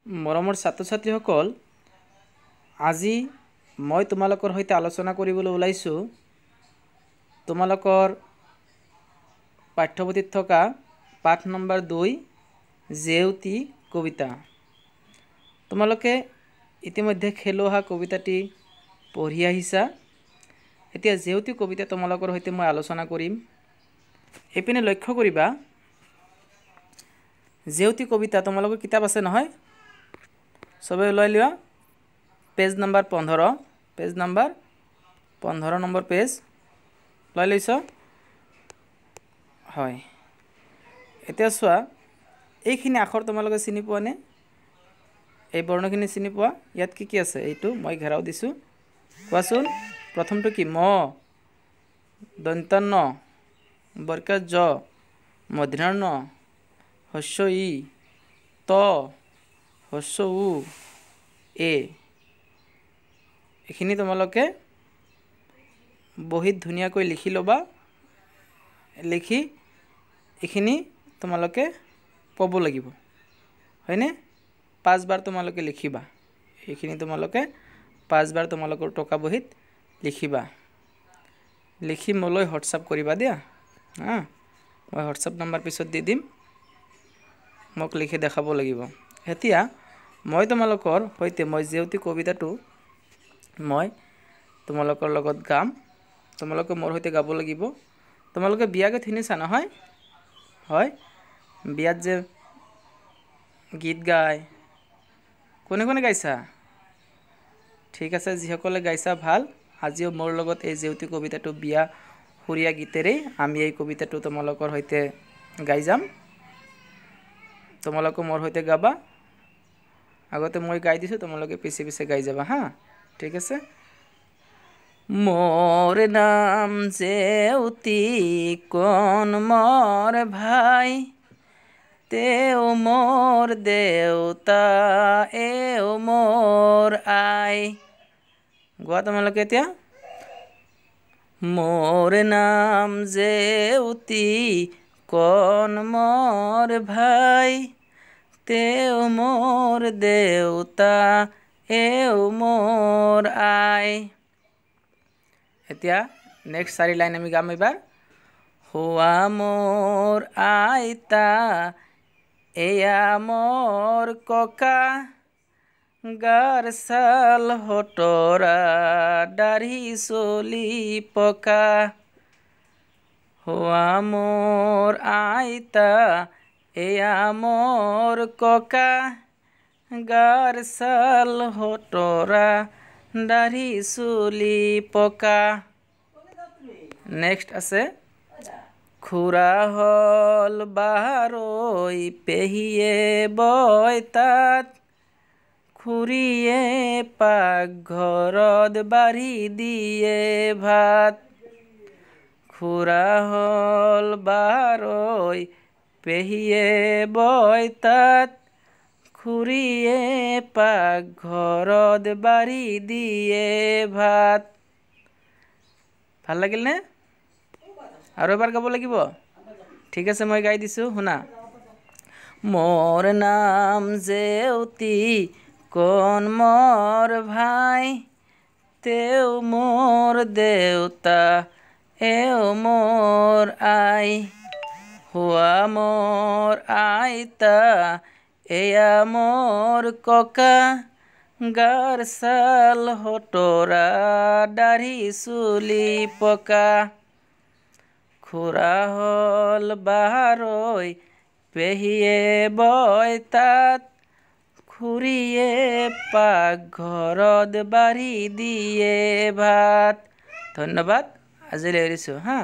মৰমৰ ছাত্ৰ-ছাত্ৰীসকল, আজি মই তোমালোকৰ সৈতে আলোচনা কৰিবলৈ ওলাইছোঁ তোমালোকৰ পাঠ্যপুথিত থকা পাঠ নম্বৰ 2 জেউতি কবিতা। তোমালোকে ইতিমধ্যে খেলোহা কবিতাটি পঢ়ি আহিছা। এতিয়া জেউতি কবিতা তোমালোকৰ সৈতে মই আলোচনা কৰিম। এপিনে লক্ষ্য কৰিবা, জেউতি কবিতা তোমালোকৰ কিতাপ আছে নহয়? সবে লৈ লিয়া। Page number 15, page number 15 number page লৈ লৈছ? হয়। এতিয়া চোৱা, এইখিনি আখৰ তোমালোকে চিনি পোৱা নে? এই বৰ্ণখিনি চিনি পোৱা? ইয়াত কি কি আছে? এইটো মই ঘেৰাও দিছোঁ। কোৱাচোন, প্ৰথমটো কি? ম, দন্ত্য ন, বৰ্গা জ, মূৰ্ধন্য ণ, হস্য ই, ত, হস্য উ, এ। এইখিনি তোমালোকে বহীত ধুনীয়াকৈ লিখি ল'বা। লিখি এইখিনি তোমালোকে ক'ব লাগিব, হয়নে? 5 বাৰ তোমালোকে লিখিবা। এইখিনি তোমালোকে 5 বাৰ তোমালোকৰ টকা বহীত লিখিবা। লিখি মোলৈ হোৱাটছআপ কৰিবা দিয়া। মই হোৱাটছআপ নম্বৰ পিছত দি দিম। মোক লিখি দেখাব লাগিব। এতিয়া মই তোমালোকৰ সৈতে জেউতি কবিতাটো মই তোমালোকৰ লগত গাম। তোমালোকে মোৰ সৈতে গাব লাগিব। তোমালোকে বিয়া গীত শুনিছা নহয়? হয়, বিয়াত যে গীত গায়, কোনে কোনে গাইছা? ঠিক আছে, যিসকলে গাইছা ভাল। আজিও মোৰ লগত এই জেউতি কবিতাটো বিয়া সুৰীয়া গীতেৰেই আমি এই কবিতাটো তোমালোকৰ সৈতে গাই যাম। তোমালোকে মোৰ সৈতে গাবা। আগতে মই গাই দিছোঁ, তোমালোকে পিছে পিছে গাই যাবা হা। ঠিক আছে। মোর নাম জেউতি কোন মোর ভাই, তেও মোর দেউতা এও মোর আই। গোৱা তোমালোকে এতিয়া। মোর নাম জেউতি কোন মোর ভাই, তেও মোর দেউতা এও মোর আই। এতিয়া নেক্সট 4 লাইন আমি গাম এবাৰ। হোৱা মোৰ আইতা এয়া মোৰ ককা, গাৰ ছাল হতৰা দাঢ়ি চলি পকা। হোৱা মোৰ আইতা এয়া মোৰ ককা, গাৰ ছাল হতৰা দাঢ়ি চুলি পকা। নেক্সট আছে, খুৰা হল বাৰৈ পেহীয়ে বয় তাত, খুৰীয়ে পাকঘৰত বাঢ়ি দিয়ে ভাত। খুৰা হল বাৰৈ পেহীয়ে বয় তাত, খুৰীয়ে পাকঘৰত বাঢ়ি দিয়ে ভাত। ভাল লাগিল নে? আৰু এবাৰ গাব লাগিব? ঠিক আছে, মই গাই দিছোঁ, শুনা। মোর নাম জেউতি কোন মোর ভাই, তেও মোর দেউতা এও মোর আই। হোৱা মোৰ আইতা এয়া মোৰ ককা, গাৰ ছাল হতৰা দাঢ়ি চুলি পকা। খুৰা হল বাৰৈ পেহীয়ে বয় তাত, খুৰীয়ে পাকঘৰত বাঢ়ি দিয়ে ভাত। ধন্যবাদ, আজিলৈ এৰিছোঁ হা।